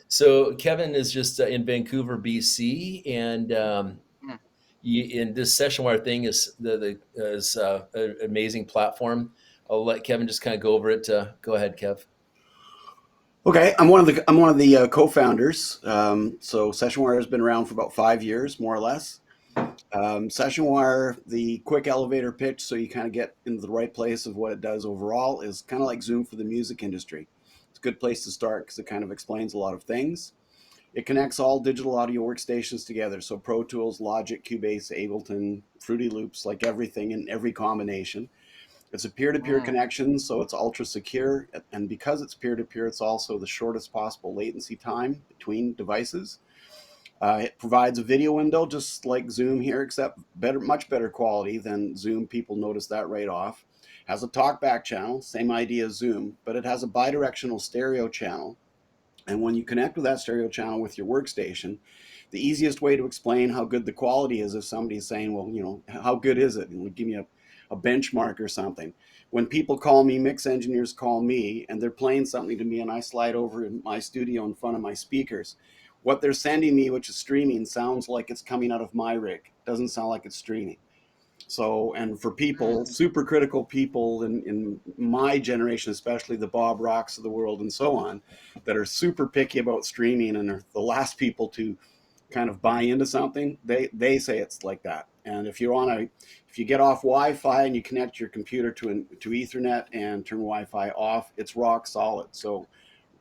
So Kevin is just in Vancouver, BC, and Mm. in this Sessionwire thing is an amazing platform. I'll let Kevin just kind of go over it. Go ahead, Kev. Okay, I'm one of the co-founders. So Sessionwire has been around for about 5 years, more or less. Sessionwire, the quick elevator pitch, so you kind of get into the right place of what it does overall, is kind of like Zoom for the music industry. It's a good place to start because it kind of explains a lot of things. It connects all digital audio workstations together, so Pro Tools, Logic, Cubase, Ableton, Fruity Loops, like everything in every combination. It's a peer-to-peer Mm. connection, so it's ultra secure. And because it's peer-to-peer, it's also the shortest possible latency time between devices. It provides a video window just like Zoom here, except much better quality than Zoom. People notice that right off. Has a talkback channel, same idea as Zoom, but it has a bidirectional stereo channel. And when you connect with that stereo channel with your workstation, the easiest way to explain how good the quality is if somebody's saying, well, how good is it? And give me a benchmark or something. When people call me, mix engineers call me, and they're playing something to me, and I slide over in my studio in front of my speakers, what they're sending me, which is streaming, sounds like it's coming out of my rig. It doesn't sound like it's streaming. So, and for people, Mm. super critical people in my generation, especially the Bob Rocks of the world and so on, that are super picky about streaming and are the last people to kind of buy into something, they say it's like that. And if you get off Wi-Fi and you connect your computer to Ethernet and turn Wi-Fi off, it's rock solid. So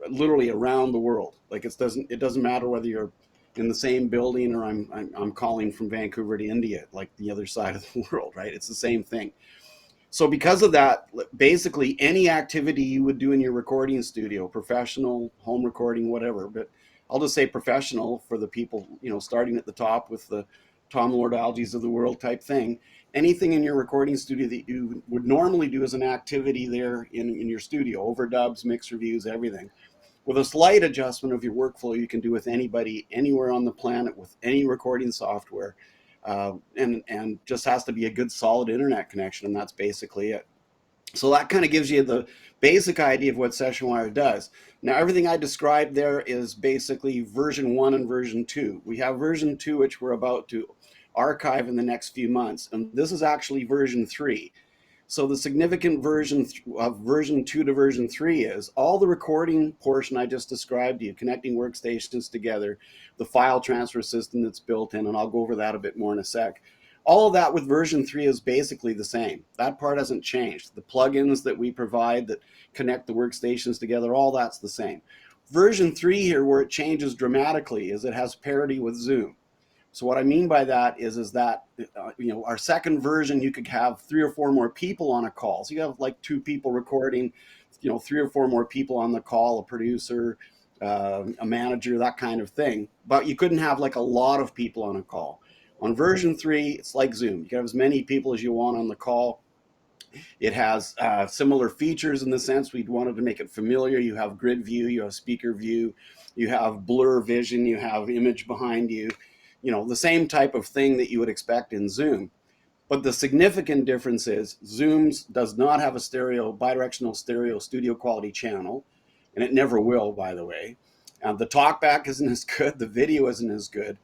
literally around the world. Like it doesn't matter whether you're in the same building or I'm calling from Vancouver to India, like the other side of the world, right? It's the same thing. So because of that, basically any activity you would do in your recording studio, professional, home recording, whatever, but I'll just say professional for the people, starting at the top with the Tom Lord Alges of the world type thing. Anything in your recording studio that you would normally do as an activity there in your studio, overdubs, mix reviews, everything, with a slight adjustment of your workflow, you can do with anybody anywhere on the planet with any recording software, and just has to be a good solid internet connection, and that's basically it. So that kind of gives you the basic idea of what Sessionwire does. Now, everything I described there is basically version 1 and version 2. We have version 2, which we're about to archive in the next few months, and this is actually version 3. So the significant version of version 2 to version 3 is all the recording portion I just described to you, connecting workstations together, the file transfer system that's built in, and I'll go over that a bit more in a sec. All of that with version 3 is basically the same. That part hasn't changed. The plugins that we provide that connect the workstations together, all that's the same. Version 3 here, where it changes dramatically, is it has parity with Zoom. So what I mean by that is that our second version, you could have 3 or 4 more people on a call. So you have like 2 people recording, 3 or 4 more people on the call, a producer, a manager, that kind of thing. But you couldn't have like a lot of people on a call. On version 3, it's like Zoom. You can have as many people as you want on the call. It has similar features in the sense we'd wanted to make it familiar. You have grid view, you have speaker view, you have blur vision, you have image behind you, the same type of thing that you would expect in Zoom. But the significant difference is Zoom's does not have a bidirectional stereo studio quality channel, and it never will, by the way. The talkback isn't as good, the video isn't as good.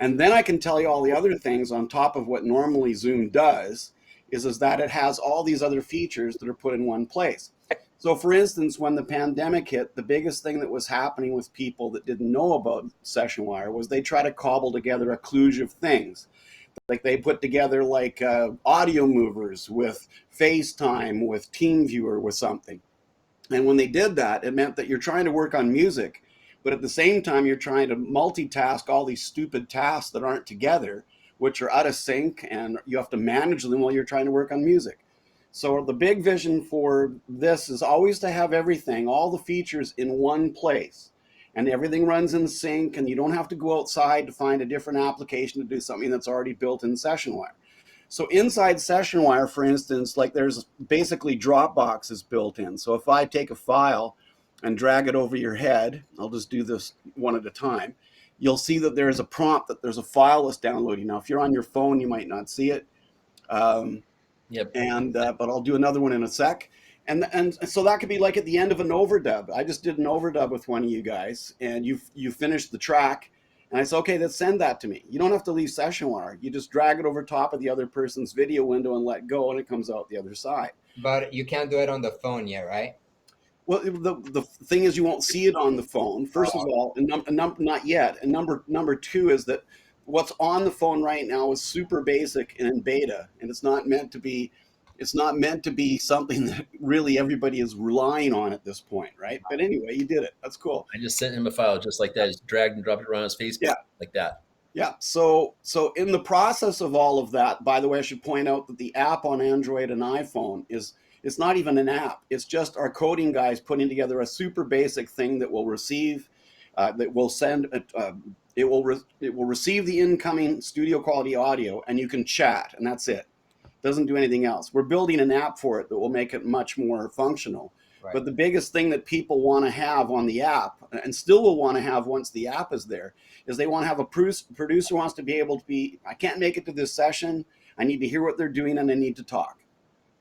And then I can tell you all the other things on top of what normally Zoom does is that it has all these other features that are put in one place. So for instance, when the pandemic hit, the biggest thing that was happening with people that didn't know about Sessionwire was they try to cobble together a kludge of things. Like they put together like audio movers with FaceTime, with TeamViewer, with something. And when they did that, it meant that you're trying to work on music, but at the same time, you're trying to multitask all these stupid tasks that aren't together, which are out of sync, and you have to manage them while you're trying to work on music. So the big vision for this is always to have everything, all the features in one place, and everything runs in sync, and you don't have to go outside to find a different application to do something that's already built in Sessionwire. So inside Sessionwire, for instance, like there's basically Dropbox is built in. So if I take a file and drag it over your head, I'll just do this one at a time, you'll see that there's a prompt that there's a file that's downloading. Now, if you're on your phone, you might not see it. Um, Yep. and But I'll do another one in a sec. And so that could be like at the end of an overdub. I just did an overdub with one of you guys, and you finished the track, and I said, okay, let's send that to me. You don't have to leave Sessionwire. You just drag it over top of the other person's video window and let go, and it comes out the other side. But you can't do it on the phone yet, right? Well, the thing is, you won't see it on the phone. First of all, and not yet. And number two is that what's on the phone right now is super basic and in beta, and it's not meant to be. It's not meant to be something that really everybody is relying on at this point, right? But anyway, you did it. That's cool. I just sent him a file just like that. Just dragged and dropped it around his face, Yeah. like that. Yeah. So in the process of all of that, by the way, I should point out that the app on Android and iPhone is it's not even an app. It's just our coding guys putting together a super basic thing that will receive, that will send, it will receive the incoming studio quality audio, and you can chat, and that's it. Doesn't do anything else. We're building an app for it that will make it much more functional. Right. But the biggest thing that people want to have on the app, and still will want to have once the app is there, is they want to have a producer wants to be able to be, I can't make it to this session. I need to hear what they're doing and I need to talk.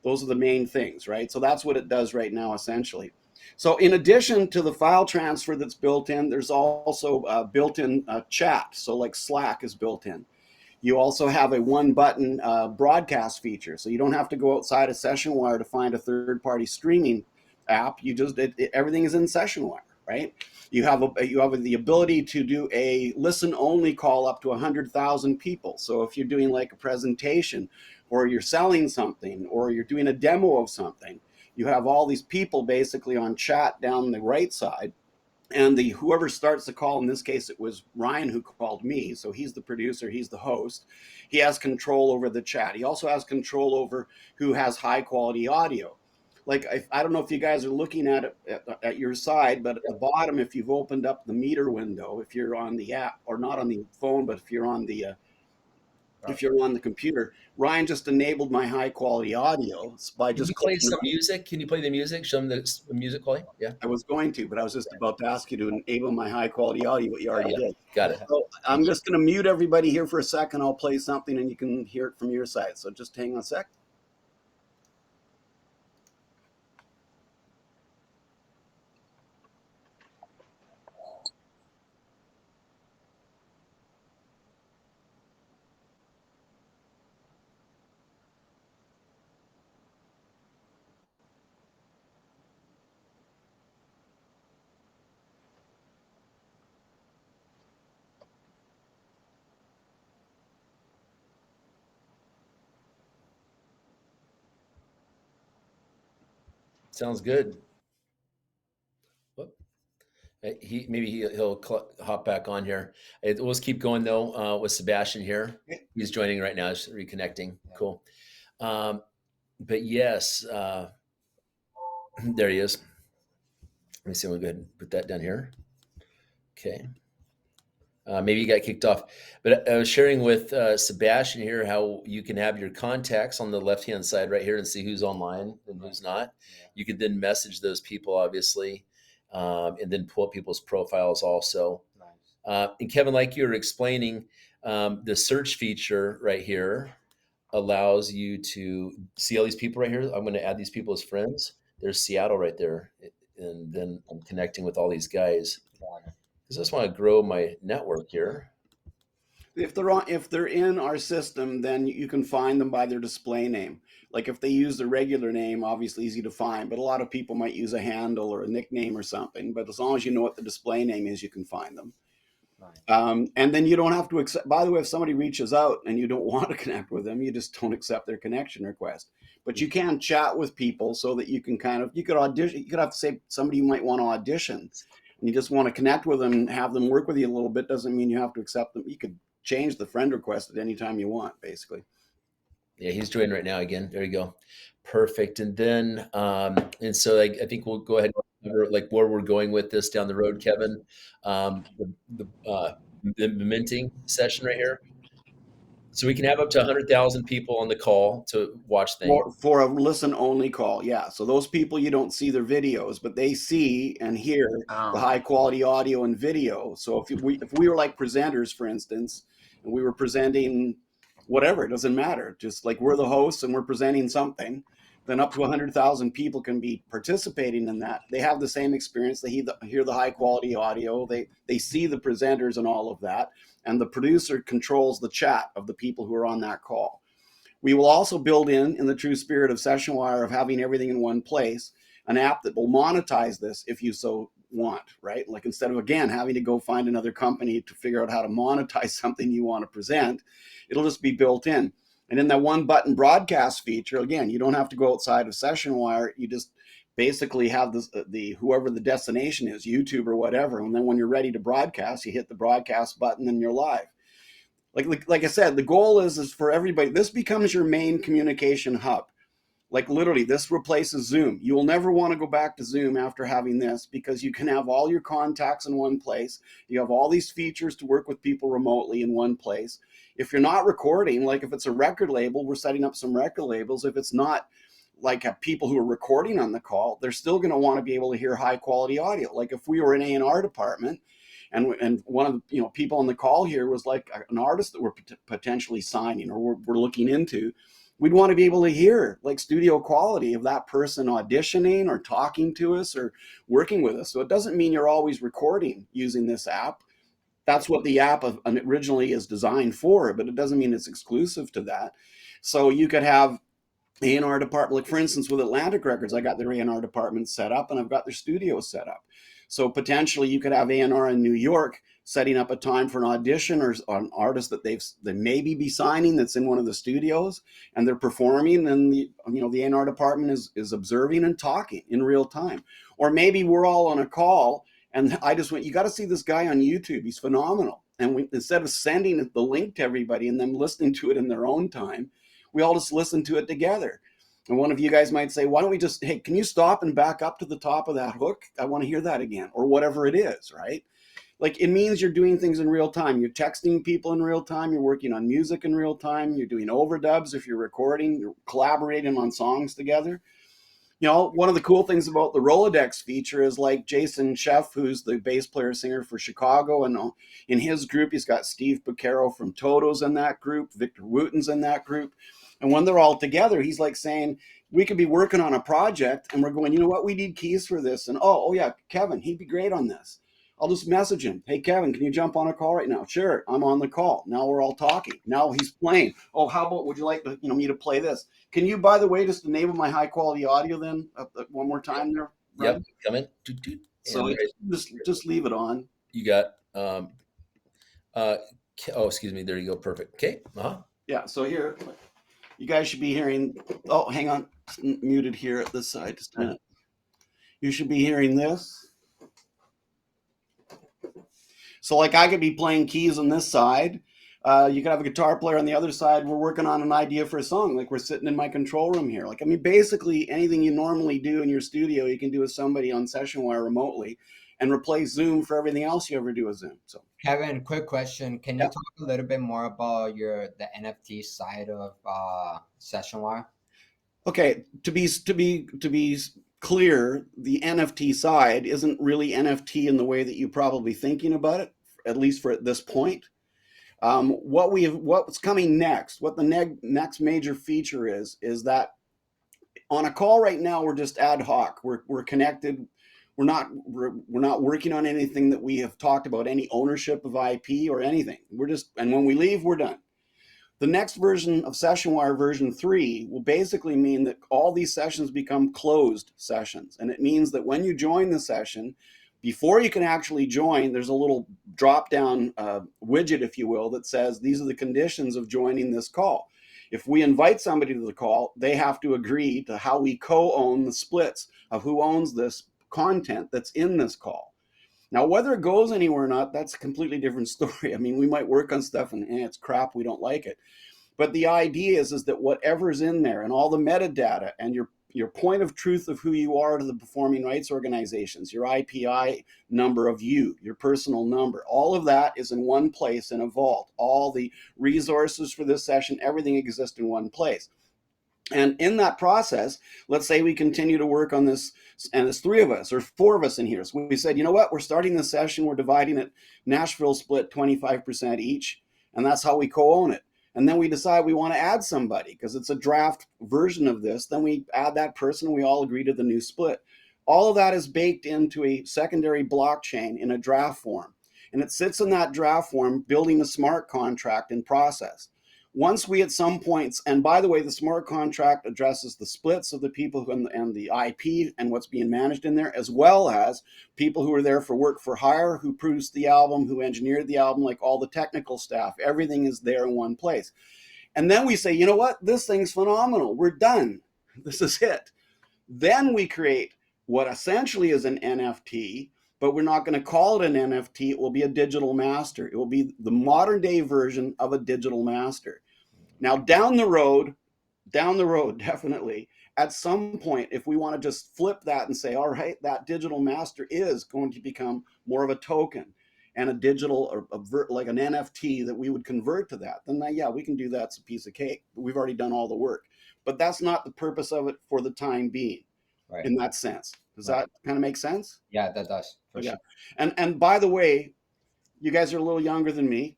Those are the main things, right? So that's what it does right now, essentially. So in addition to the file transfer that's built in, there's also built-in chat. So like Slack is built in. You also have a one-button broadcast feature, so you don't have to go outside of Sessionwire to find a third-party streaming app. You just everything is in Sessionwire, right? You have the ability to do a listen-only call up to 100,000 people. So if you're doing like a presentation, or you're selling something, or you're doing a demo of something, you have all these people basically on chat down the right side. And whoever starts the call, in this case it was Ryan who called me, so he's the producer, he's the host. He has control over the chat. He also has control over who has high quality audio. Like I don't know if you guys are looking at it at your side, but at the bottom, if you've opened up the meter window, if you're on the app, or not on the phone, but if you're on the computer, Ryan just enabled my high quality audio by Can just you play clicking. some music? Can you play the music? Show them the music quality? Yeah. I was going to, but I was just about to ask you to enable my high quality audio, what you already did. Got it. So I'm just going to mute everybody here for a second. I'll play something and you can hear it from your side. So just hang on a sec. Sounds good. Whoop. He'll hop back on here. We'll just keep going though with Sebastian here. He's joining right now. Just reconnecting. Cool. But yes, there he is. Let me see. We'll go ahead and put that down here. Okay. Maybe you got kicked off, but I was sharing with Sebastian here how you can have your contacts on the left-hand side right here and see who's online and who's not. You can then message those people, obviously, and then pull up people's profiles also. And Kevin, like you were explaining, the search feature right here allows you to see all these people right here. I'm going to add these people as friends. There's Seattle right there, and then I'm connecting with all these guys. Because I just want to grow my network here. If they're in our system, then you can find them by their display name. Like if they use the regular name, obviously easy to find, but a lot of people might use a handle or a nickname or something. But as long as you know what the display name is, you can find them. And then you don't have to accept, by the way, if somebody reaches out and you don't want to connect with them, you just don't accept their connection request. But you can chat with people so that you can you could audition, you could have to say somebody you might want to audition. And you just want to connect with them and have them work with you a little bit, doesn't mean you have to accept them. You could change the friend request at any time you want, basically. Yeah, he's joining right now again. There you go. Perfect. And then, and so I think we'll go ahead and cover like where we're going with this down the road, Kevin. The minting session right here. So we can have up to 100,000 people on the call to watch things. For a listen-only call, yeah. So those people, you don't see their videos, but they see and hear the high-quality audio and video. So if we were like presenters, for instance, and we were presenting whatever, it doesn't matter. Just like we're the hosts and we're presenting something, then up to 100,000 people can be participating in that. They have the same experience. They hear the high quality audio. They see the presenters and all of that. And the producer controls the chat of the people who are on that call. We will also build in the true spirit of Sessionwire of having everything in one place, an app that will monetize this if you so want, right? Like instead of, again, having to go find another company to figure out how to monetize something you want to present, it'll just be built in. And in that one button broadcast feature, again, you don't have to go outside of Sessionwire. You just basically have the whoever the destination is, YouTube or whatever. And then when you're ready to broadcast, you hit the broadcast button and you're live. Like I said, the goal is for everybody. This becomes your main communication hub. Like literally, this replaces Zoom. You will never want to go back to Zoom after having this because you can have all your contacts in one place. You have all these features to work with people remotely in one place. If you're not recording, like if it's a record label, we're setting up some record labels. If it's not like people who are recording on the call, they're still going to want to be able to hear high quality audio. Like if we were an A&R department, and one of the people on the call here was like an artist that we're potentially signing or we're looking into, we'd want to be able to hear like studio quality of that person auditioning or talking to us or working with us. So it doesn't mean you're always recording using this app. That's what the app originally is designed for, but it doesn't mean it's exclusive to that. So you could have A&R department, like for instance, with Atlantic Records, I got their A&R department set up and I've got their studio set up. So potentially you could have A&R in New York setting up a time for an audition or an artist that they maybe be signing that's in one of the studios and they're performing, and the A&R department is observing and talking in real time. Or maybe we're all on a call and I just went, you got to see this guy on YouTube. He's phenomenal. And instead of sending the link to everybody and them listening to it in their own time, we all just listen to it together. And one of you guys might say, why don't we just, hey, can you stop and back up to the top of that hook? I want to hear that again, or whatever it is, right? Like it means you're doing things in real time. You're texting people in real time. You're working on music in real time. You're doing overdubs if you're recording. You're collaborating on songs together. One of the cool things about the Rolodex feature is like Jason Sheff, who's the bass player singer for Chicago, and in his group, he's got Steve Picaro from Toto's in that group, Victor Wooten's in that group. And when they're all together, he's like saying, we could be working on a project and we're going, you know what, we need keys for this. And oh yeah, Kevin, he'd be great on this. I'll just message him. Hey, Kevin, can you jump on a call right now? Sure, I'm on the call. Now we're all talking. Now he's playing. Oh, how about, would you like to, me to play this? Can you, by the way, just enable my high quality audio then one more time there? Right? Yep, come in. Doot, doot. So just leave it on. You got, excuse me. There you go. Perfect. Okay. Yeah, so here, you guys should be hearing, oh, hang on, muted here at this side, just a minute. You should be hearing this. So like I could be playing keys on this side. You could have a guitar player on the other side. We're working on an idea for a song. Like we're sitting in my control room here. Like, I mean, basically anything you normally do in your studio, you can do with somebody on Sessionwire remotely and replace Zoom for everything else you ever do with Zoom. So Kevin, quick question. Can you talk a little bit more about the NFT side of Sessionwire? Okay, to be clear, the NFT side isn't really NFT in the way that you're probably thinking about it, at least for at this point. What's coming next, what the next major feature is that on a call right now, we're just ad hoc. We're connected. We're not working on anything that we have talked about, any ownership of IP or anything. And when we leave, we're done. The next version of Sessionwire, version 3, will basically mean that all these sessions become closed sessions. And it means that when you join the session, before you can actually join, there's a little drop-down widget, if you will, that says these are the conditions of joining this call. If we invite somebody to the call, they have to agree to how we co-own the splits of who owns this content that's in this call. Now, whether it goes anywhere or not, that's a completely different story. I mean, we might work on stuff and it's crap, we don't like it. But the idea is that whatever's in there and all the metadata and your point of truth of who you are to the performing rights organizations, your IPI number of you, your personal number, all of that is in one place in a vault. All the resources for this session, everything exists in one place. And in that process, let's say we continue to work on this, and there's 3 of us or 4 of us in here. So we said, you know what, we're starting this session, we're dividing it, Nashville split 25% each, and that's how we co-own it. And then we decide we want to add somebody because it's a draft version of this. Then we add that person and we all agree to the new split. All of that is baked into a secondary blockchain in a draft form. And it sits in that draft form, building a smart contract in process. Once we at some points, and by the way, the smart contract addresses the splits of the people and the IP and what's being managed in there, as well as people who are there for work for hire, who produced the album, who engineered the album, like all the technical staff. Everything is there in one place. And then we say, you know what? This thing's phenomenal. We're done. This is it. Then we create what essentially is an NFT, but we're not going to call it an NFT. It will be a digital master. It will be the modern day version of a digital master. Now, down the road, definitely, at some point, if we want to just flip that and say, all right, that digital master is going to become more of a token and a digital or like an NFT that we would convert to that, then yeah, we can do that. It's a piece of cake. We've already done all the work. But that's not the purpose of it for the time being, Right. in that sense. Does that kind of make sense? Yeah, that does. For Yeah. sure. And by the way, you guys are a little younger than me,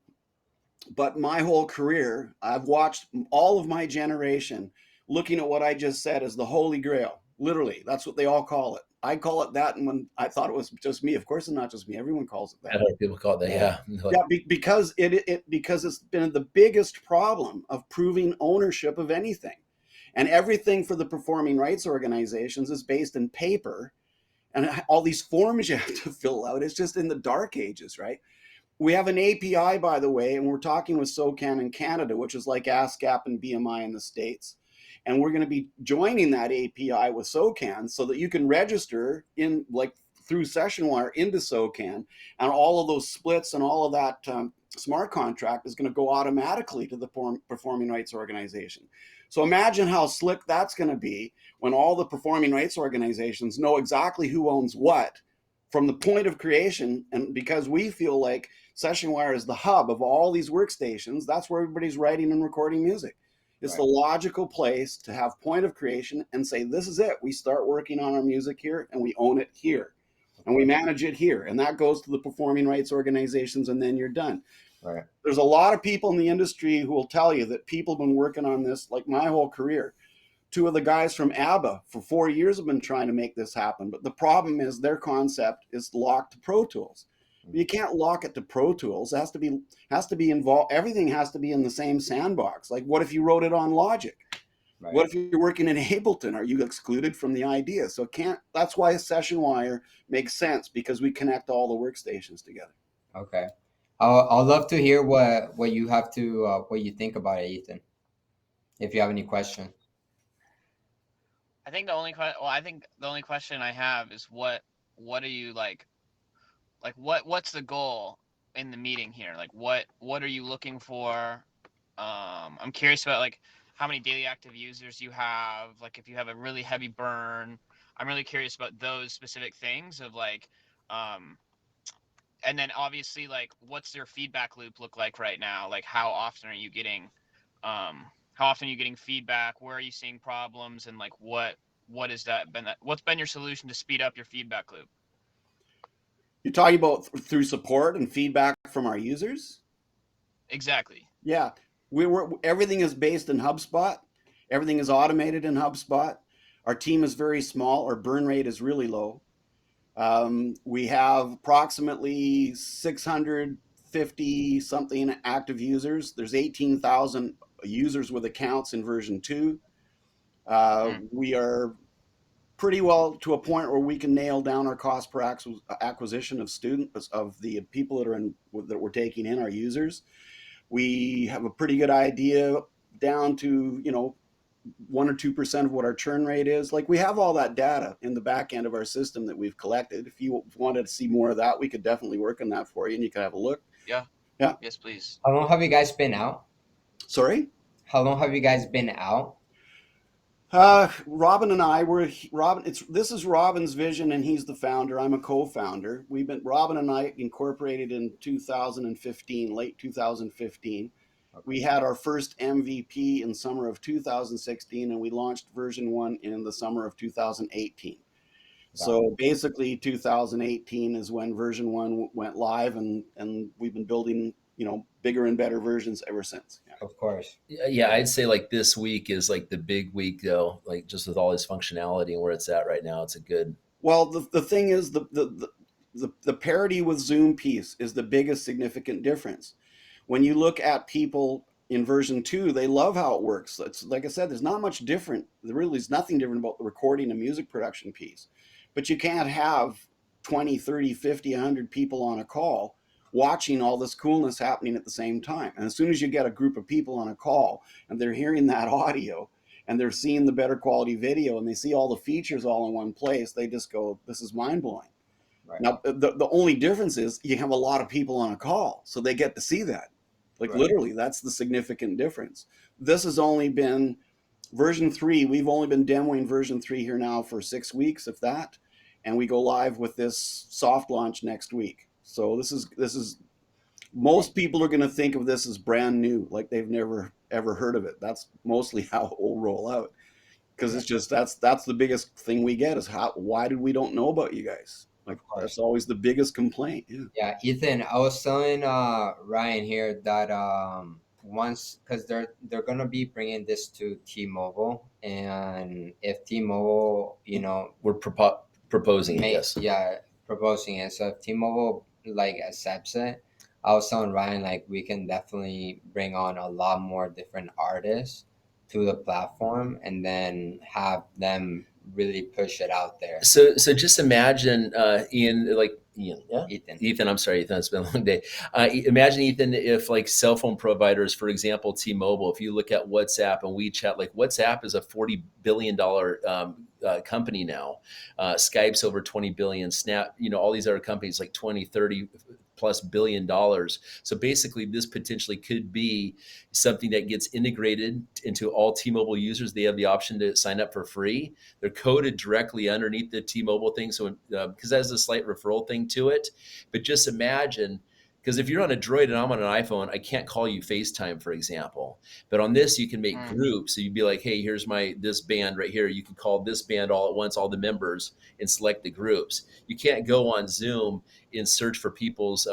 but my whole career, I've watched all of my generation looking at what I just said as the Holy Grail. Literally, that's what they all call it. I call it that, and when I thought it was just me, of course it's not just me. Everyone calls it that. Other people call it that. Yeah. Yeah, because because it's been the biggest problem of proving ownership of anything, and everything for the performing rights organizations is based in paper, and all these forms you have to fill out. It's just in the dark ages, right? We have an API, by the way, and we're talking with SOCAN in Canada, which is like ASCAP and BMI in the States. And we're going to be joining that API with SOCAN so that you can register in like through Sessionwire into SOCAN, and all of those splits and all of that smart contract is going to go automatically to the performing rights organization. So imagine how slick that's going to be when all the performing rights organizations know exactly who owns what from the point of creation. And because we feel like Sessionwire is the hub of all these workstations, that's where everybody's writing and recording music. It's the logical place to have point of creation and say, this is it. We start working on our music here and we own it here and we manage it here. And that goes to the performing rights organizations, and then you're done. Right. There's a lot of people in the industry who will tell you that people have been working on this like my whole career. Two of the guys from ABBA for 4 years have been trying to make this happen. But the problem is their concept is locked to Pro Tools. You can't lock it to Pro Tools. It has to be involved. Everything has to be in the same sandbox. Like, what if you wrote it on Logic? Right. What if you're working in Ableton? Are you excluded from the idea? So that's why Sessionwire makes sense, because we connect all the workstations together. Okay. I'll love to hear what you have to what you think about it, Ethan. If you have any question. I think the only question I have is what are you like what's the goal in the meeting here? Like what are you looking for? I'm curious about like how many daily active users you have, like if you have a really heavy burn. I'm really curious about those specific things of like and then obviously like what's your feedback loop look like right now? Like how often are you getting feedback? Where are you seeing problems? And like what's been your solution to speed up your feedback loop? You're talking about through support and feedback from our users? Exactly. Yeah. Everything is based in HubSpot. Everything is automated in HubSpot. Our team is very small. Our burn rate is really low. We have approximately 650 something active users. There's 18,000 users with accounts in version 2. We are pretty well to a point where we can nail down our cost per acquisition of students, of the people that we're taking in, our users. We have a pretty good idea down to 1 or 2% of what our churn rate is. Like, we have all that data in the back end of our system that we've collected. If you wanted to see more of that, we could definitely work on that for you, and you can have a look. Yeah. Yes, please. How long have you guys been out? Sorry? How long have you guys been out? Robin and I this is Robin's vision, and he's the founder. I'm a co-founder. Robin and I incorporated in 2015, late 2015. Okay. We had our first MVP in summer of 2016, and we launched version 1 in the summer of 2018. Wow. So basically 2018 is when version 1 went live, and we've been building, bigger and better versions ever since. Yeah. Of course. Yeah, I'd say like this week is like the big week though, like just with all this functionality and where it's at right now, it's a good. Well, the thing is, the parity with Zoom piece is the biggest significant difference. When you look at people in version 2, they love how it works. It's like I said, there's not much different. There really is nothing different about the recording and music production piece. But you can't have 20, 30, 50, 100 people on a call watching all this coolness happening at the same time. And as soon as you get a group of people on a call and they're hearing that audio and they're seeing the better quality video and they see all the features all in one place, they just go, this is mind blowing. Right. Now, the only difference is you have a lot of people on a call, so they get to see that. Like Right. literally, that's the significant difference. This has only been version 3. We've only been demoing version 3 here now for 6 weeks, if that. And we go live with this soft launch next week. So this is most people are going to think of this as brand new, like they've never ever heard of it. That's mostly how it will roll out, because it's just that's the biggest thing we get is why did we don't know about you guys? Like Of course. that's always the biggest complaint. Yeah. Yeah, Ethan, I was telling Ryan here that once, because they're gonna be bringing this to T-Mobile, and if T-Mobile, We're proposing it, yes. yeah, proposing it. So if T-Mobile like accepts it, I was telling Ryan like we can definitely bring on a lot more different artists to the platform, and then have them really push it out there. So just imagine, Ian, like Ian, yeah, Ethan. I'm sorry, Ethan. It's been a long day. Imagine, Ethan, if like cell phone providers, for example, T-Mobile. If you look at WhatsApp and WeChat, like WhatsApp is a $40 billion company now. Skype's over 20 billion. Snap, all these other companies like 20, 30 plus $1 billion. So basically, this potentially could be something that gets integrated into all T-Mobile users. They have the option to sign up for free. They're coded directly underneath the T-Mobile thing, so because that has a slight referral thing to it. But just imagine, because if you're on a Droid and I'm on an iPhone, I can't call you FaceTime, for example. But on this, you can make groups. So you'd be like, hey, here's this band right here. You can call this band all at once, all the members, and select the groups. You can't go on Zoom and search for people's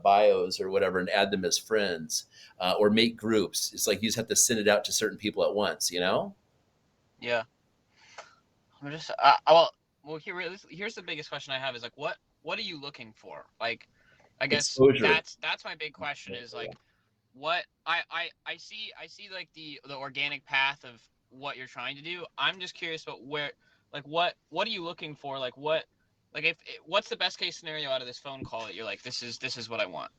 bios or whatever and add them as friends or make groups. It's like you just have to send it out to certain people at once, Yeah. I'm just here's the biggest question I have is like what are you looking for? Like I guess Exposure. that's my big question is like what I see like the organic path of what you're trying to do. I'm just curious about where like what are you looking for? Like what's the best case scenario out of this phone call that you're like this is what I want?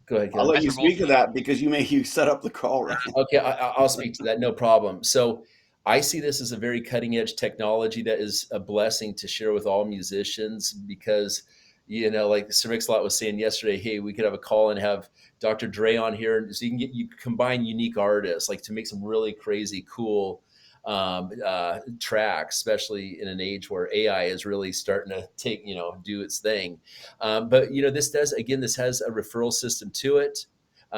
Go ahead, I'll Kevin. let you speak to that because you set up the call, right? Okay, I'll speak to that. No problem. So I see this as a very cutting edge technology that is a blessing to share with all musicians because, like Sir Mix-a-Lot was saying yesterday, hey, we could have a call and have Dr. Dre on here. So you combine unique artists like to make some really crazy, cool tracks, especially in an age where AI is really starting to do its thing. But this has a referral system to it.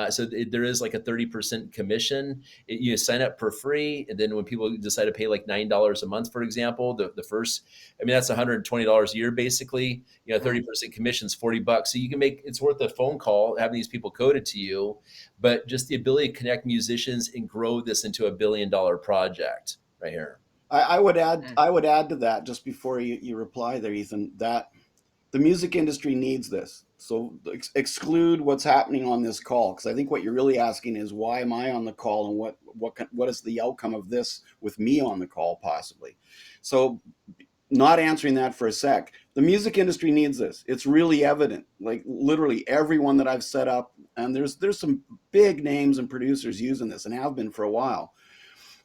So there is like a 30% commission. You sign up for free, and then when people decide to pay like $9 a month, for example, the first, that's $120 a year basically. 30% commission is $40. So you can it's worth a phone call having these people coded to you, but just the ability to connect musicians and grow this into $1 billion project right here. I would add to that just before you reply there, Ethan, that the music industry needs this. So exclude what's happening on this call, because I think what you're really asking is why am I on the call and what is the outcome of this with me on the call possibly. So not answering that for a sec. The music industry needs this. It's really evident. Like literally everyone that I've set up, and there's some big names and producers using this and have been for a while.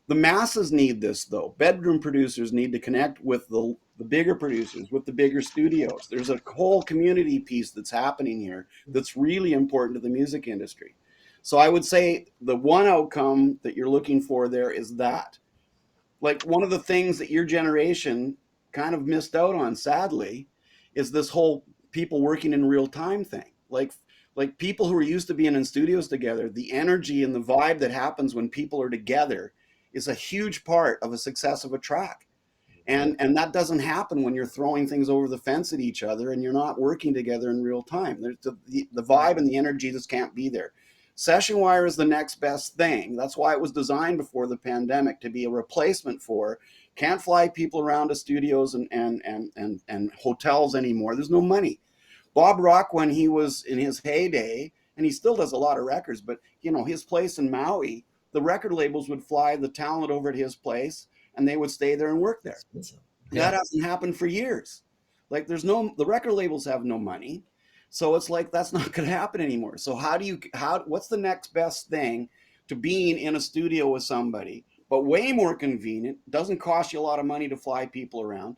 The masses need this though. Bedroom producers need to connect with the bigger producers, with the bigger studios. There's a whole community piece that's happening here that's really important to the music industry. So I would say the one outcome that you're looking for there is that. Like one of the things that your generation kind of missed out on, sadly, is this whole people working in real time thing. Like people who are used to being in studios together, the energy and the vibe that happens when people are together is a huge part of the success of a track. And that doesn't happen when you're throwing things over the fence at each other and you're not working together in real time. There's the vibe and the energy just can't be there. Sessionwire is the next best thing. That's why it was designed before the pandemic, to be a replacement for. Can't fly people around to studios and hotels anymore. There's no money. Bob Rock, when he was in his heyday, and he still does a lot of records, but his place in Maui, the record labels would fly the talent over to his place, and they would stay there and work there. Yeah. That hasn't happened for years. Like the record labels have no money. So it's like, that's not going to happen anymore. So what's the next best thing to being in a studio with somebody, but way more convenient, doesn't cost you a lot of money to fly people around?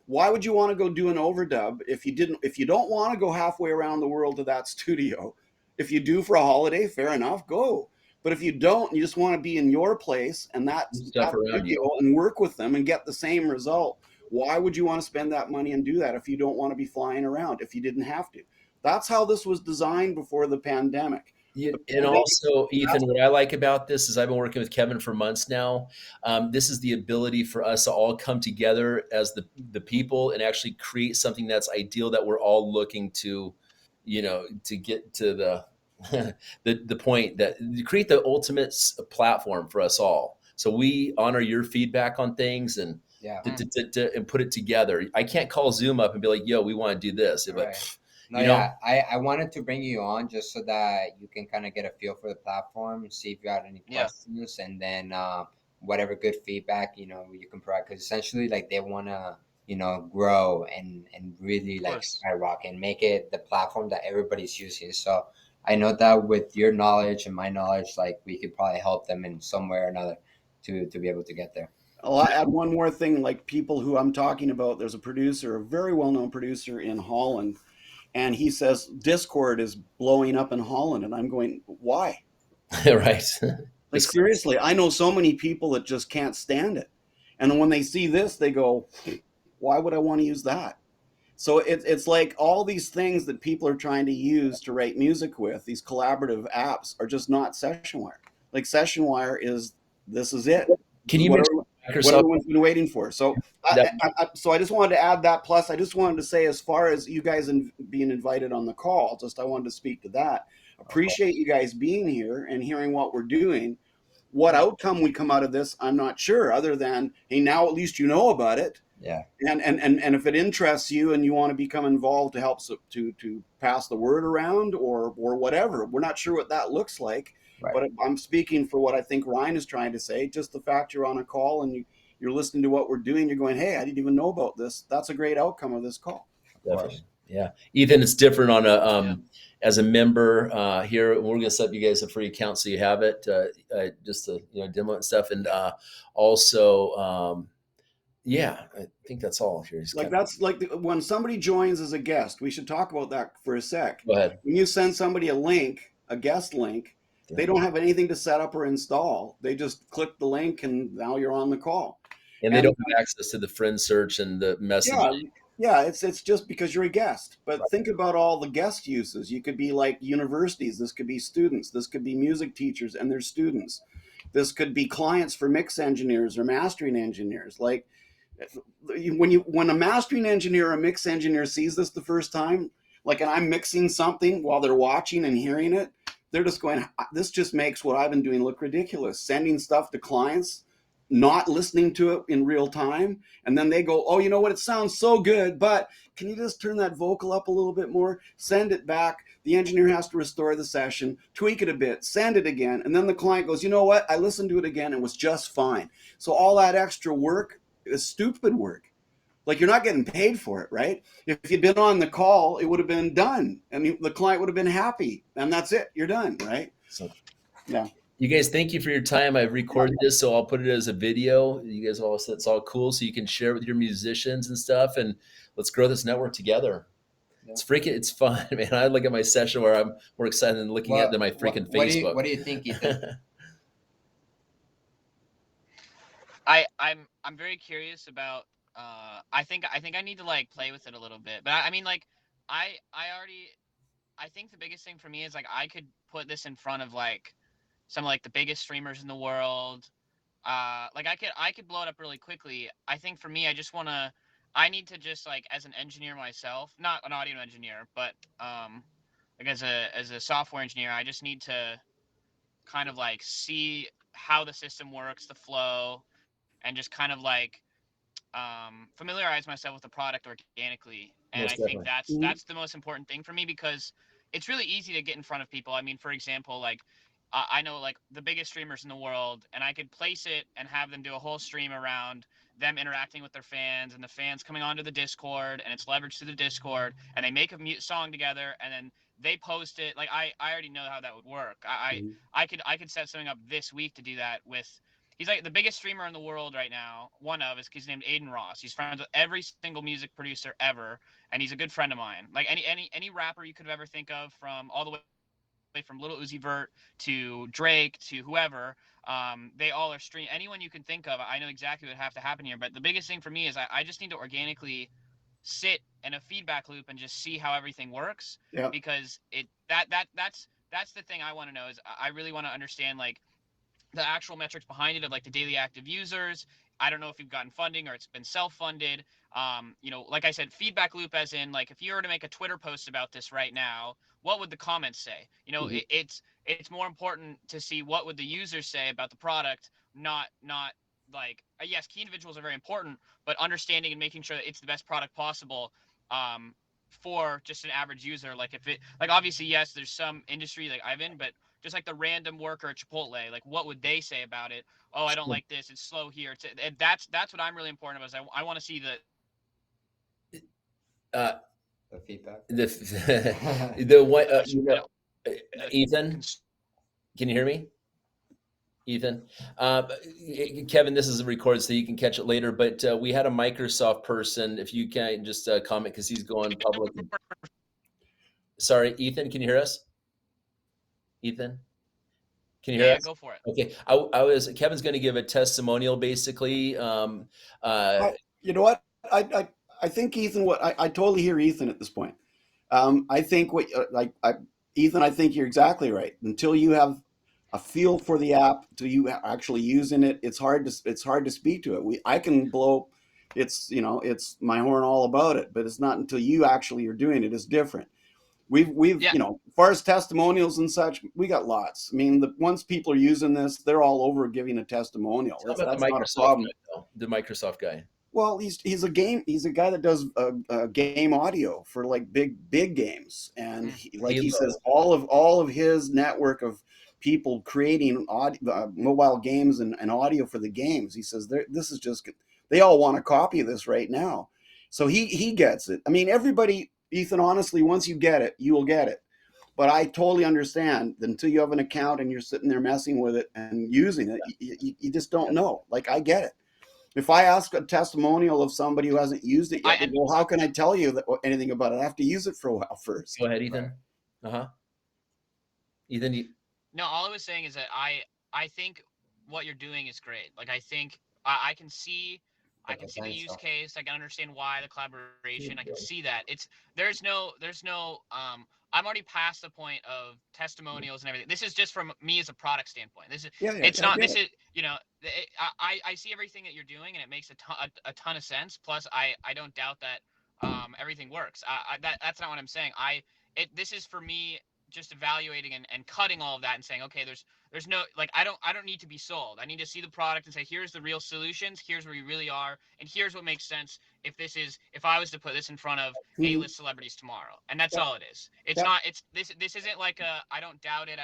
Why would you want to go do an overdub if you don't want to go halfway around the world to that studio? If you do for a holiday, fair enough, go. But if you don't, you just want to be in your place and that Stuff around you. studio and work with them and get the same result, why would you want to spend that money and do that if you don't want to be flying around, if you didn't have to? That's how this was designed before the pandemic. Yeah, and also, Ethan, what I like about this is I've been working with Kevin for months now. This is the ability for us to all come together as the people and actually create something that's ideal, that we're all looking to, to get to the the point that you create the ultimate platform for us all. So we honor your feedback on things and Yeah. and put it together. I can't call Zoom up and be like, "Yo, we want to do this." But Right. No, yeah, I wanted to bring you on just so that you can kind of get a feel for the platform, see if you had any Yeah. questions, and then whatever good feedback you can provide. Because essentially, like, they want to grow and really like skyrocket and make it the platform that everybody's using. So I know that with your knowledge and my knowledge, like, we could probably help them in some way or another to be able to get there. I'll add one more thing. Like, people who I'm talking about, there's a producer, a very well-known producer in Holland, and he says Discord is blowing up in Holland, and I'm going, why? right. Like, seriously, I know so many people that just can't stand it, and then when they see this, they go, why would I want to use that? So it's like all these things that people are trying to use to write music with, these collaborative apps, are just not Sessionwire. Like, Sessionwire this is it. Can This is you what mix Microsoft? everyone's been waiting for. So I just wanted to add that. Plus, I just wanted to say, as far as you guys being invited on the call, I wanted to speak to that. Appreciate you guys being here and hearing what we're doing. What outcome we come out of this, I'm not sure, other than, hey, now at least you know about it. Yeah. And if it interests you and you want to become involved to help to pass the word around or whatever, we're not sure what that looks like. Right. But I'm speaking for what I think Ryan is trying to say. Just the fact you're on a call and you're listening to what we're doing, you're going, hey, I didn't even know about this. That's a great outcome of this call. Definitely. Yeah. Ethan, it's different on as a member here. We're going to set up you guys a free account so you have it just to demo it and stuff. And also, yeah, I think that's all here. Like, that's like when somebody joins as a guest. We should talk about that for a sec. Go ahead. When you send somebody a guest link, they don't have anything to set up or install. They just click the link and now you're on the call. And they don't have access to the friend search and the messaging. Yeah, it's just because you're a guest. But think about all the guest uses. You could be like universities. This could be students. This could be music teachers and their students. This could be clients for mix engineers or mastering engineers. Like, when a mastering engineer or a mix engineer sees this the first time, like, and I'm mixing something while they're watching and hearing it, they're just going, this just makes what I've been doing look ridiculous. Sending stuff to clients, not listening to it in real time. And then they go, oh, you know what? It sounds so good, but can you just turn that vocal up a little bit more? Send it back. The engineer has to restore the session, tweak it a bit, send it again. And then the client goes, you know what? I listened to it again. It was just fine. So all that extra work is stupid work. Like, you're not getting paid for it, right? If you'd been on the call, it would have been done and the client would have been happy, and that's it. You're done, right? So, yeah. You guys, thank you for your time. I've recorded this, so I'll put it as a video. You guys all said it's all cool, so you can share it with your musicians and stuff, and let's grow this network together. Yeah. It's fun, man. I look at my session where I'm more excited than looking at my freaking Facebook. What do you think, Ethan? I'm very curious about. I think I need to like play with it a little bit, but I mean, like, I think the biggest thing for me is, like, I could put this in front of like some, like, the biggest streamers in the world. Like, I could blow it up really quickly. I think for me, I need to just, like, as an engineer myself, not an audio engineer, but like as a software engineer, I just need to kind of like see how the system works, the flow, and just kind of like familiarize myself with the product organically. And I Most think definitely. that's the most important thing for me, because it's really easy to get in front of people. I mean, for example, like I know like the biggest streamers in the world, and I could place it and have them do a whole stream around them interacting with their fans, and the fans coming onto the Discord, and it's leveraged to the Discord, and they make a song together, and then they post it. Like I already know how that would work. I could set something up this week to do that with. He's like the biggest streamer in the world right now. One of is he's named Aiden Ross. He's friends with every single music producer ever, and he's a good friend of mine. Like any rapper you could ever think of, from all the way from Little Uzi Vert to Drake to whoever. They all are stream. Anyone you can think of, I know exactly what would have to happen here. But the biggest thing for me is I just need to organically sit in a feedback loop and just see how everything works. Yeah. Because that's the thing I want to know, is I really want to understand like the actual metrics behind it, of like the daily active users. I don't know if you've gotten funding or it's been self-funded. Like I said, feedback loop, as in like if you were to make a Twitter post about this right now, what would the comments say? It's more important to see what would the users say about the product, not like yes, key individuals are very important, but understanding and making sure that it's the best product possible. For just an average user, like if it, like obviously yes, there's some industry like I've in, but just like the random worker at Chipotle, like what would they say about it? Oh, I don't like this. It's slow here. And that's what I'm really important about. Is I want to see Uh, The feedback. the what Ethan, can you hear me? Ethan, Kevin, this is recorded so you can catch it later. But we had a Microsoft person. If you can just comment, because he's going public. Sorry, Ethan, can you hear us? Ethan, can you hear yeah, us? go for it. Okay, Kevin's going to give a testimonial, basically. You know what? I think Ethan. I totally hear Ethan at this point. I think Ethan. I think you're exactly right. Until you have a feel for the app, until you actually using it, it's hard to speak to it. I can blow. It's my horn all about it, but it's not until you actually are doing it. It's different. We've Yeah. As far as testimonials and such, we got lots. I mean, once people are using this, they're all over giving a testimonial. How about That's the not a Microsoft problem. guy, though? The Microsoft guy. Well, he's a guy that does game audio for like big games, and he says all of his network of people creating mobile games and audio for the games. He says this is just, they all want a copy of this right now, so he gets it. I mean, everybody, Ethan. Honestly, once you get it, you will get it. But I totally understand that until you have an account and you're sitting there messing with it and using it, you just don't know. Like, I get it. If I ask a testimonial of somebody who hasn't used it yet, they go, how can I tell you anything about it? I have to use it for a while first. Go ahead, Ethan. Right. Ethan, No, all I was saying is that I think what you're doing is great. Like I think I can see the use case. I can understand why the collaboration. I can see that there's no I'm already past the point of testimonials and everything. This is just from me as a product standpoint. This is I see everything that you're doing, and it makes a ton of sense. Plus, I don't doubt that everything works. That's not what I'm saying. This is for me just evaluating and cutting all of that and saying, okay, there's no, like, I don't need to be sold. I need to see the product and say, here's the real solutions, here's where you really are, and here's what makes sense if I was to put this in front of A-list celebrities tomorrow. And that's all it is. It's not, this isn't like I don't doubt it.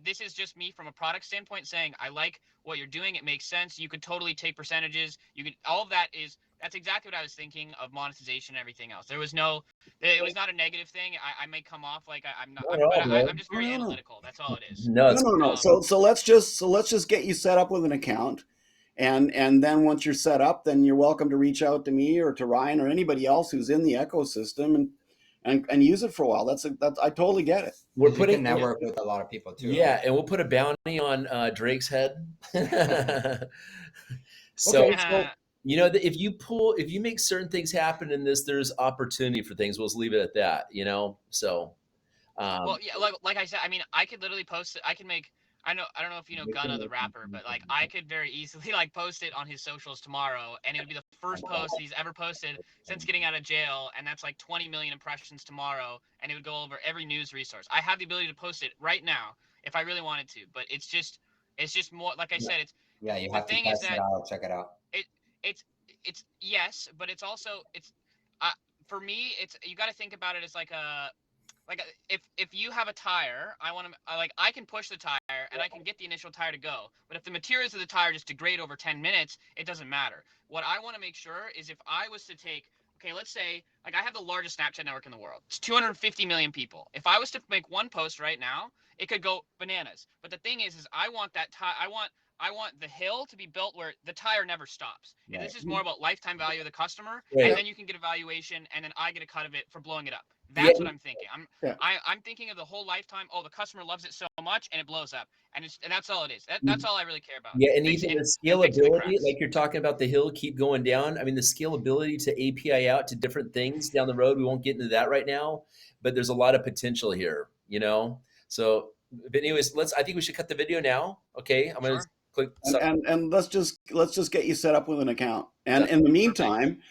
This is just me from a product standpoint saying, I like what you're doing. It makes sense. You could totally take percentages. All of that's exactly what I was thinking of monetization and everything else. It was not a negative thing. I may come off like I'm not, I'm just very analytical. That's all it is. No. So let's just get you set up with an account. And then once you're set up, then you're welcome to reach out to me or to Ryan or anybody else who's in the ecosystem and use it for a while. That's I totally get it. We're putting network with a lot of people too. Yeah, and we'll put a bounty on Drake's head. So if you make certain things happen in this, there's opportunity for things. We'll just leave it at that. So. Well, yeah, like I said, I mean, I could literally post it. I can make. I don't know if you know Gunna the rapper, but like I could very easily like post it on his socials tomorrow, and it would be the first post he's ever posted since getting out of jail, and that's like 20 million impressions tomorrow, and it would go over every news resource. I have the ability to post it right now. if I really wanted to. But it's just more like I said. It's Yeah, you the have to thing is test it that out, check it out. it it's yes, but it's also for me it's you got to think about it as if you have a tire, I want to like I can push the tire and I can get the initial tire to go. But if the materials of the tire just degrade over 10 minutes, it doesn't matter. What I want to make sure is if I was to take okay, let's say like I have the largest Snapchat network in the world. It's 250 million people. If I was to make one post right now, it could go bananas. But the thing is I want that tire I want the hill to be built where the tire never stops. And Right. this is more about lifetime value of the customer, Right. and then you can get a valuation, and then I get a cut of it for blowing it up. Yeah. That's what I'm thinking. Yeah. I'm thinking of the whole lifetime. Oh, the customer loves it so much, and it blows up, and that's all it is. That's all I really care about. Yeah, and Fix- even the and fixing the scalability, cracks. like you're talking about the hill keep going down. I mean, the scalability to API out to different things down the road. We won't get into that right now, but there's a lot of potential here, you know? So, but anyways, I think we should cut the video now. Okay. I'm going to Sure. click. And let's just get you set up with an account. And Yeah. in the meantime,